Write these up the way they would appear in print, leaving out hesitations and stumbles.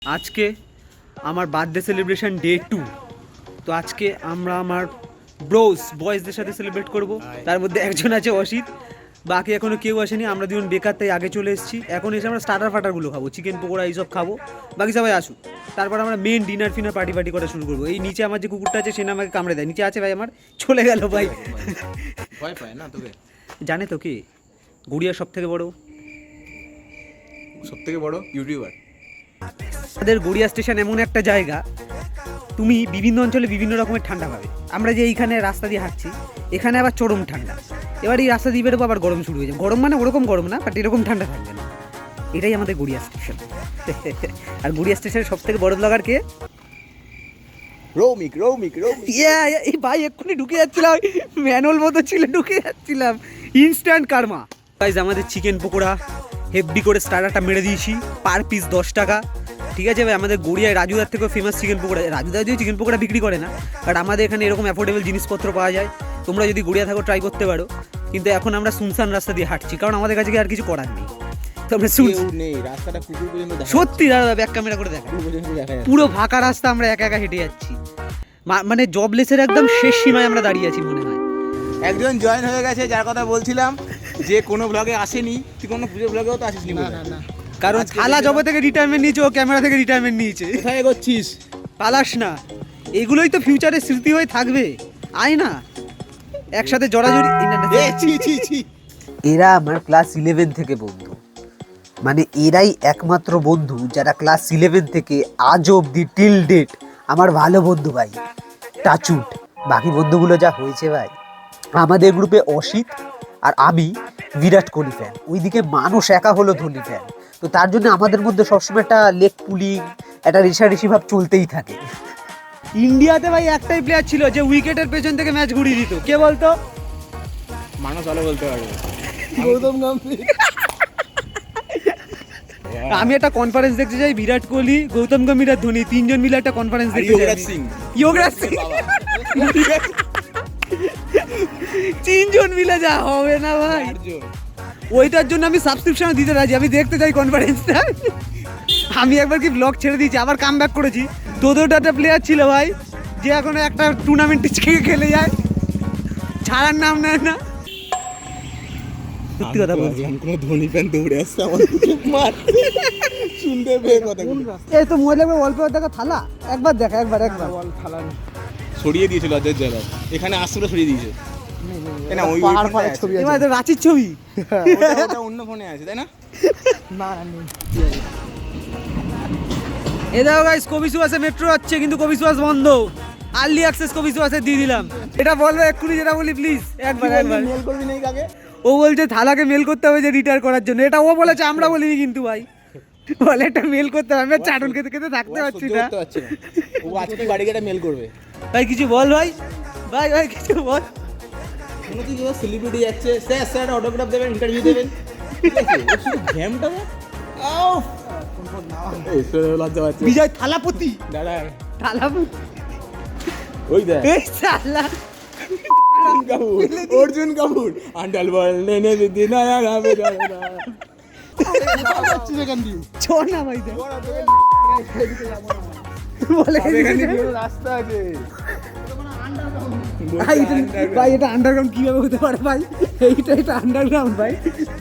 আজকে আমার birthday celebration day 2। তো আজকে আমরা আমার বয়েজদের সাথে সেলিব্রেট করব। তার মধ্যে একজন আছে অসিত, বাকি এখনো কেউ আসেনি। আমরা দুজন বেকার, তাই আগে চলে এসেছি। এখন এসে আমরা স্টার্টার ফাটারগুলো খাবো, চিকেন পকোড়া এইসব খাবো। বাকি সবাই আসুক, তারপর আমরা মেন ডিনার ফিনার পার্টি করা শুরু করবো। এই নিচে আমার যে কুকুরটা আছে সে না আমাকে কামড়ে দেয়। নিচে আছে ভাই, আমার চলে গেল ভাই। ভয় পায় না তোকে? জানে তো কে গড়িয়া সব থেকে বড় ইউটিউবার। আমাদের গড়িয়া স্টেশন এমন একটা জায়গা, তুমি বিভিন্ন অঞ্চলে বিভিন্ন রকমের ঠান্ডা পাবে। আমরা যে এইখানে রাস্তা দিয়ে হাঁটছি, এখানে আবার চরম ঠান্ডা। এবার এই রাস্তা দিয়ে বেরোবো, আবার গরম শুরু হয়ে যাবে। গরম মানে ওরকম গরম না, বাট এরকম ঠান্ডা থাকবে না। এটাই আমাদের গড়িয়া স্টেশন। আর গড়িয়া স্টেশনের সব থেকে বড় ব্লগার কে? রৌমিক। এই ভাই এক্ষুনি ঢুকে যাচ্ছিলাম, ম্যানুয়াল মতো ছিল, ঢুকে যাচ্ছিলাম। Instant karma. গাইস, আমাদের চিকেন পকোড়া হেভি করে স্টার্টারটা মেরে দিয়েছি, পার পিস 10 টাকা। ঠিক আছে ভাই, আমাদের গড়িয়ায় রাজুদার থেকেও ফেমাস চিকেন পকোড়া। রাজুদা যদিও চিকেন পকোড়া বিক্রি করে না, বাট আমাদের এখানে এরকম অ্যাফোর্ডেবল জিনিসপত্র পাওয়া যায়। তোমরা যদি গড়িয়া থাকো ট্রাই করতে পারো। কিন্তু এখন আমরা সুনসান রাস্তা দিয়ে হাঁটছি, কারণ আমাদের কাছে আর কিছু করার নেই। তো আমরা রাস্তাটা কুকুর পর্যন্ত দেখা সত্যি দাদা ব্যাক ক্যামেরা করে দেখা, পুরো ফাঁকা রাস্তা আমরা একা একা হেঁটে যাচ্ছি। মানে জবলেসের একদম শেষ সীমায় আমরা দাঁড়িয়ে আছি মনে হয়। একজন জয়েন হয়ে গেছে, যার কথা বলছিলাম, যে কোনো ব্লগে আসেনি। তুই কোনো পুজো ব্লগেও তো আসিসনি। না, কারণ থালা জব থেকে রিটায়ারমেন্ট নিয়েছে, ও ক্যামেরা থেকে রিটায়ারমেন্ট নিয়েছে। কোথায় এগোচ্ছিস? পালাস না, এগুলোই তো ফিউচারে স্মৃতি হয়ে থাকবে। আয় না, একসাথে জড়াজড়ি। এরা আমার ক্লাস 11 থেকে বন্ধু, মানে এরাই একমাত্র বন্ধু যারা ক্লাস 11 থেকে আজ অবধি টিল ডেট আমার ভালো বন্ধু ভাই। টাচুট। বাকি বন্ধুগুলো যা হয়েছে ভাই। আমাদের গ্রুপে অসিত আর আমি বিরাট কোহলি ফ্যান, ওইদিকে মানুষ একা হলো ধোনি ফ্যান। তো তার জন্য আমাদের মধ্যে সবসময় একটা লেগ পুলিং, একটা রেষারেষি ভাব চলতেই থাকে। ইন্ডিয়াতে ভাই একটাই প্লেয়ার ছিল যে উইকেটের পেছন থেকে ম্যাচ ঘুরিয়ে দিত, কে বলতো? মানুষ ভালো বলতে পারবে। গৌতম গম্ভীর। আমি একটা কনফারেন্স দেখতে যাই, বিরাট কোহলি, গৌতম গম্ভীর আর ধোনি তিনজন মিলে একটা কনফারেন্স দেখতে যাই। যুবরাজ সিং তিনজন মিলে যা হবে না ভাই। ওইটার জন্য আমি সাবস্ক্রিপশন দিতে রাজি, আমি দেখতে চাই কনফারেন্সটা। আমি একবার কি ব্লগ ছেড়ে দিয়েছি, আবার কাম ব্যাক করেছি। তোদেরটা একটা প্লেয়ার ছিল ভাই, যে এখন একটা টুর্নামেন্ট খেলে যায়, ছাড়ার নাম নেয় না। সত্যি কথা বলছি, কোনো ধোনি ফ্যান দৌড়ে আসছে আমার মার শুনতে পেয়ে কথা। এই তো মজা লাগবে অল্প দেখা থালা, একবার দেখা, একবার থালা ছড়িয়ে দিয়েছিল অর্ধেক জায়গায়, এখানে আসলে ছড়িয়ে দিয়েছে। না ওই ছবি আছে, এটা রাঁচির ছবি। ওটা অন্য ফোনে আছে, তাই না? না এই দেখো গাইস, কবি সুভাষে মেট্রো যাচ্ছে, কিন্তু কবি সুভাষ বন্ধ। আর্লি অ্যাক্সেস কবি সুভাষে দিয়ে দিলাম। এটা বলবো এক্ষুনি, যেটা বলি প্লিজ একবার। মেল করবি না কাকে? ও বলছে থালাকে মেল করতে হবে যে রিটায়ার করার জন্য, এটা ও বলেছে, আমরা বলিনি কিন্তু ভাই। বলে একটা মেল করতে হবে, আমি চাটুন খেতে খেতে থাকতে পারছি না। ও আজকে বাড়ি গিয়ে মেল করবে। ভাই কিছু বল ভাই, ভাই ভাই কিছু বল। কোনো তুই যেটা সেলিব্রিটি যাচ্ছে, স্যার স্যার অটোগ্রাফ দেবেন, ইন্টারভিউ দেবেন, ঘ্যামটা আও লজ্জা পাচ্ছে। বিজয় থালাপতি, দাদা থালাপতি ওই দেখ, এই শালা অর্জুন কাপুর আন্ডাল বল নেনে দিদি না গাবে না ছোড় না ভাই, বলে এখানে রাস্তা আছে ভাই। এটা আন্ডারগ্রাউন্ড কিভাবে হতে পারে ভাই? এটা আন্ডারগ্রাউন্ড ভাই।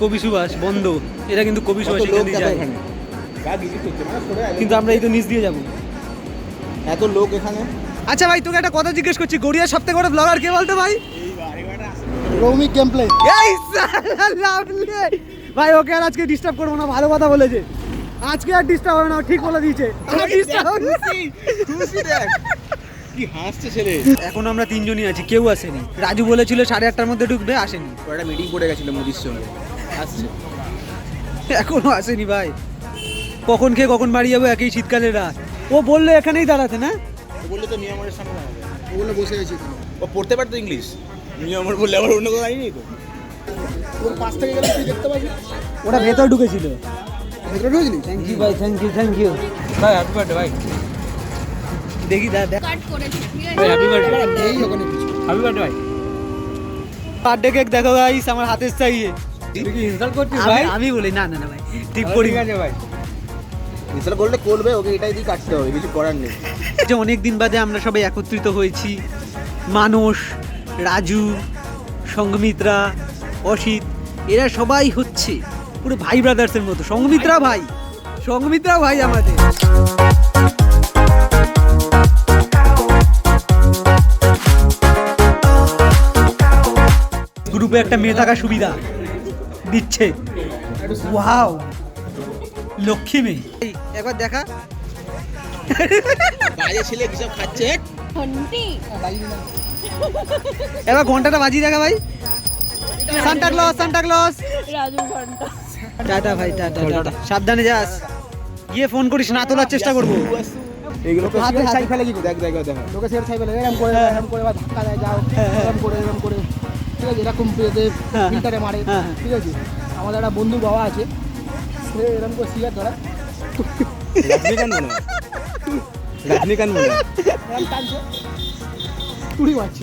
কবি সুভাষ বন্ধ, এটা কিন্তু কবি সুভাষ এখানে যায়, কিন্তু আমরা এই তো নিচ দিয়ে যাবো। এত লোক এখানে। আচ্ছা ভাই, তোকে একটা কথা জিজ্ঞেস করছি, গড়িয়ার সবথেকে বড় ব্লগার কে বলতো ভাই? রৌমিক গেমপ্লে। এই শালা লাভলি ভাই, ওকে আর আজকে ডিস্টার্ব করবো না, ভালো কথা বলেছে। আজকে আর ডিস্টার্ব হবে না, ঠিক বলে দিয়েছে। কি হাসছে ছেলে। এখন আমরা তিনজনই আছি, কেউ আসেনি। রাজু বলেছিল 8:30টার মধ্যে ঢুকবে, আসেনি। একটা মিটিং করে গেছিল মোদির সঙ্গে, আসছে এখনো আসেনি ভাই। কখন খেয়ে কখন বাড়ি যাবো, একই শীতকালের রাত। ও বললো এখানেই দাঁড়াতে না, ও বললে তো নিয়মের সামনে দাঁড়াবে। ওগুলো বসে গেছি। ও পড়তে পারতো ইংলিশ, নিয়মের বললে আবার অন্য কোনো আইনি তো। ওর পাশ থেকে গেলে তুই দেখতে পাবি। ওরা ভেতর ঢুকেছিল। ভেতরে ঢুকলি? থ্যাংক ইউ ভাই, থ্যাংক ইউ ভাই। হ্যাপি বার্থডে ভাই। দেখি দাদা, কাট করেছি ঠিক আছে। ভাই হ্যাপি বার্থডে। এই ওখানে কিছু। হ্যাপি বার্থডে ভাই। বার্থডে কেক দেখো গাইস, আমার হাতের চাইয়ে। তুই কি ইনসাল্ট করছিস আমি বলি না ভাই, ঠিক করি। ঠিক আছে ভাই। মিসাল করলে করবে, ওকে এটাই দিয়ে কাটতে হবে, কিছু করার নেই। যে অনেক দিন বাদে আমরা সবাই একত্রিত হয়েছি, মানস, রাজু, সঙ্গমিত্রা, অসিত, এরা সবাই হচ্ছে পুরো ভাই ব্রাদার্সের মতো। সঙ্গমিত্রা ভাই আমাদের। গ্রুপে একটা মেয়ে থাকার সুবিধা দিচ্ছে। ওয়াও, লক্ষ্মী মেয়ে। এই, একবার দেখা। বাইরে ছেলে কিসব খাচ্ছে? ঘন্টি এবার ঘন্টাটা বাজিয়ে দেখা ভাই। Santa Claus. রাজু ঘন্টা। টাটা ভাই, টাটা। সাবধানে যাস, গিয়ে ফোন করিস, না তোলার চেষ্টা করবো। এগুলো তো হাতে ছাই ফেলে কিন্তু, দেখ লোকে সিগারেট খাই ফেলে এরকম করে বা ধাক্কা দেয়, যাও এরকম করে ঠিক আছে, এরকম ফিল্টারে মারে, হ্যাঁ। ঠিক আছে। আমাদের একটা বন্ধু বাবা আছে, সে এরকম করে সিগারেট ধরে রজনীকান্ত মনে হয়। এরকম টানছে, তুড়ি মারছে।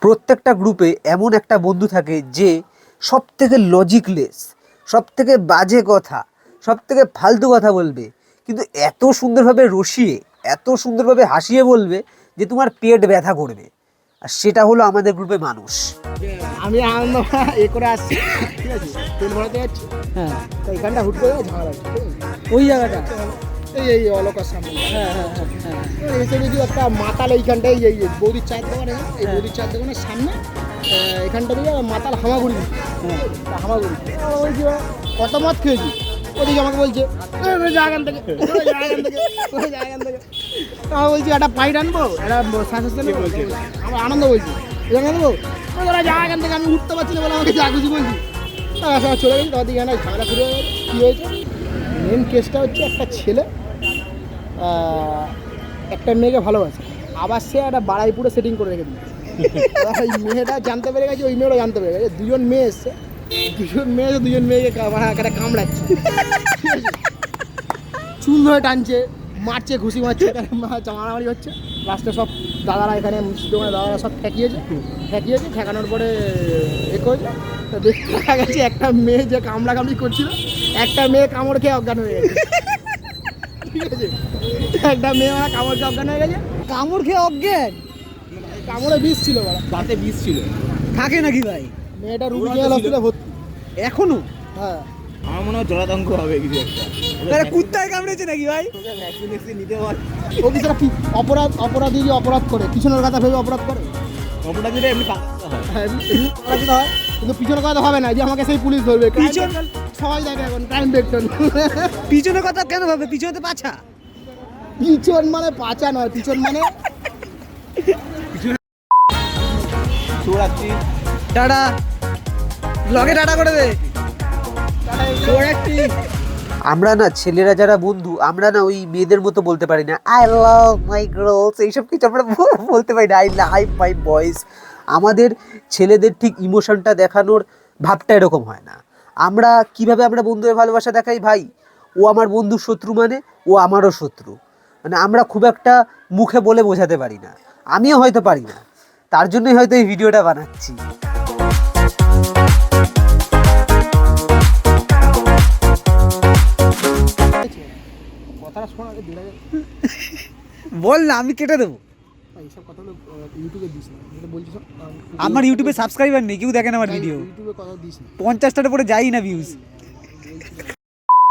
প্রত্যেকটা গ্রুপে এমন একটা বন্ধু থাকে যে সব থেকে লজিকলেস, সব থেকে বাজে কথা, সব থেকে ফালতু কথা বলবে, কিন্তু এত সুন্দরভাবে রসিয়ে, এত সুন্দরভাবে হাসিয়ে বলবে যে তোমার পেট ব্যথা করবে। আর সেটা হলো আমাদের গ্রুপে মানুষ। আমি আনন্দ এ করে আসছি, ঠিক আছে, তেল ভরাতে যাচ্ছি, হ্যাঁ, তো এখানটা হুট করে ঝামেলা হচ্ছে, ঠিক আছে? ওই জায়গাটা। এই অলকার সামনে এসে দেখি একটা মাতাল এইখানটায়, এই বৌদির চায়ের দোকান, এই বৌদির চায়ের দোকানের সামনে এখানটা দিয়ে মাতাল হামাগুড়ি হামাগুড়ি বলছি কত মদ খেয়েছি, ওদিকে আমাকে বলছে জায়গান থেকে আমি বলছি একটা পাইট আনবো, একটা শ্বাস আমার আনন্দ বলছি এখানে দেবো, জায়গান থেকে আমি উঠতে পারছি না বলে আমাকে যা খুশি বলছি। সব চলে গেছি, তার দিকে ঝামেলা শুরু হয়ে গেছে। কী হয়েছে, মেন কেসটা হচ্ছে একটা ছেলে একটা মেয়েকে ভালোবাসে, আবার সে একটা বাড়াইপুরে সেটিং করে রেখে দিয়েছে। এই মেয়েটা জানতে পেরে গেছে, ওই মেয়েটাও জানতে পেরে গেছে, দুজন মেয়ে এসছে, দুজন মেয়েকে কামড়াচ্ছে, চুল ধরে টানছে, মারছে, ঘুষি মারছে, মারামারি হচ্ছে। লাস্টে সব দাদারা এখানে দোকানে দাদারা সব ঠেকিয়েছে, ঠেকানোর পরে এ করেছে। তো দেখতে দেখা গেছে একটা মেয়ে যে কামড়াকামড়ি করছিল, একটা মেয়ে কামড় খেয়ে অজ্ঞান হয়ে গেছে, ঠিক আছে। একটা মেয়ে কামড় খেয়ে অজ্ঞান হয়ে গেছে, কামড়ে বিষ ছিল, দাঁতে বিষ ছিল। থাকে নাকি ভাই? মেয়েটা রুগী হসপিটালে ভর্তি এখনো? হ্যাঁ। আমার মনে হয় জলাতঙ্ক হবে কিছু একটা। তাহলে কুত্তায় কামড়েছে নাকি ভাই? ভ্যাকসিন নিতে পারে। ও কি সেটা অপরাধী যে অপরাধ করে, পিছনের কথা ভেবে অপরাধ করে, অপরাধীরা এমনি পাকাতে হয়। হ্যাঁ, অপরাধী হয়, কিন্তু পিছনের কথা হবে না যে আমাকে সেই পুলিশ ধরবে। সবাই দেখে এখন ক্রাইম ভেক্টর। পিছনের কথা কেন ভাবে? পিছনে তো পাছা। পিছন মানে পাচা নয়, পিছন মানে শুভরাত্রি। টাটা, ব্লগে টাটা করে দে। আমরা না ছেলেরা যারা বন্ধু, আমরা না ওই মেয়েদের মতো বলতে পারি না আই লাভ মাই গার্লস, এইসব কিছু আমরা বলতে পারি না, আই লাভ মাই বয়েজ। আমাদের ছেলেদের ঠিক ইমোশনটা দেখানোর ভাবটা এরকম হয় না। আমরা কিভাবে আমরা বন্ধুদের ভালোবাসা দেখাই ভাই, ও আমার বন্ধুর শত্রু মানে ও আমারও শত্রু, মানে আমরা খুব একটা মুখে বলে বোঝাতে পারি না, আমিও হয়তো পারি না, তার জন্যই হয়তো এই ভিডিওটা বানাচ্ছি। কথাটা শোনা বল না, আমি কেটে দেবো। এইসব কথাগুলো ইউটিউবে দিস না, বলছিস আমার ইউটিউবে সাবস্ক্রাইবার নেই, কেউ দেখেন আমার ভিডিও, ইউটিউবে কথা দিস না। 50টার উপরে যাই না ভিউজ।